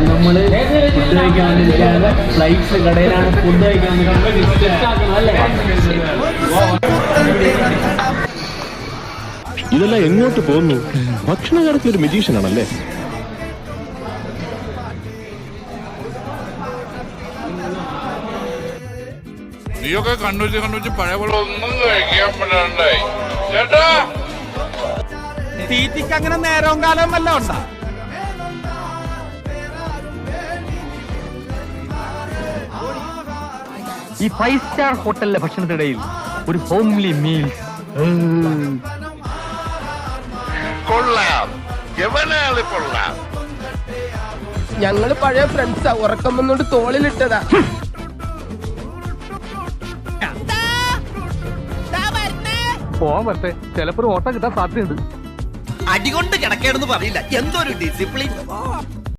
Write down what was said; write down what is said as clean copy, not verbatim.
നമ്മള് ഫുഡ് കഴിക്കാൻ വന്നിരിക്കുകയാണ്. ഫ്ലൈറ്റ്സ് കടയിലാണ് ഫുഡ് കഴിക്കാൻ ഇതെല്ലാം എങ്ങോട്ട് പോകുന്നു? ഭക്ഷണ കാര്യത്തിൽ ഒരു മെജീഷ്യൻ ആണല്ലേ? നീയൊക്കെ കണ്ണൂച്ച് പഴയ പോലെ ഒന്നും കഴിക്കാൻ പറ്റാണ്ടായി ചേട്ടാ. തീറ്റിക്ക് അങ്ങനെ നേരവും കാലവും വല്ല ഉണ്ടാ? ഈ 5 സ്റ്റാർ ഹോട്ടലിലെ ഭക്ഷണത്തിനിടയിൽ ഒരു ഹോംലി മീൽസ് കൊള്ളാം, എവനാള് കൊള്ളാം. ഞങ്ങള് പഴയ ഫ്രണ്ട്സാ, ഉറക്കം വന്നോണ്ട് തോളിലിട്ടതാ. പോവാൻ പറ്റേ ചിലപ്പോ ഒരു ഓട്ടം കിട്ടാൻ സാധ്യതയുണ്ട്. അടികൊണ്ട് കിടക്കേണ്ടെന്ന് പറയില്ല, എന്തൊരു ഡിസിപ്ലിൻ.